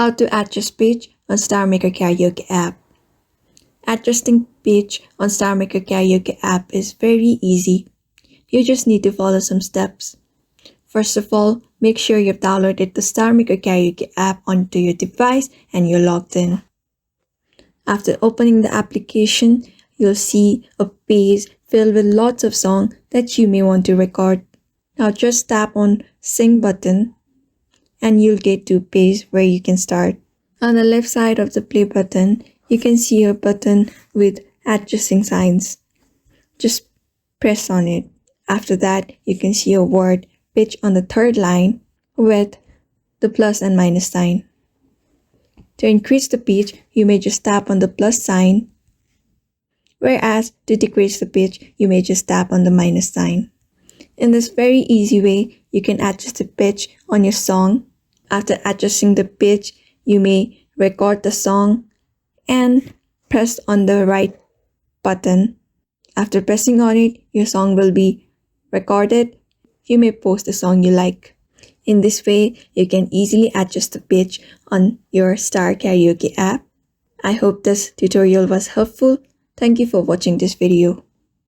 How to adjust pitch on Star Maker Karaoke app. Adjusting pitch on Star Maker Karaoke app is very easy. You just need to follow some steps. First of all, make sure you've downloaded the Star Maker Karaoke app onto your device and you're logged in. After opening the application, you'll see a page filled with lots of songs that you may want to record. Now just tap on Sing button and you'll get to a page where you can start. On the left side of the play button, you can see a button with adjusting signs. Just press on it. After that, you can see a word pitch on the third line with the plus and minus sign. To increase the pitch, you may just tap on the plus sign, whereas to decrease the pitch, you may just tap on the minus sign. In this very easy way, you can adjust the pitch on your song. After adjusting the pitch, you may record the song and press on the right button. After pressing on it, your song will be recorded. You may post the song you like. In this way, you can easily adjust the pitch on your Star Karaoke app. I hope this tutorial was helpful. Thank you for watching this video.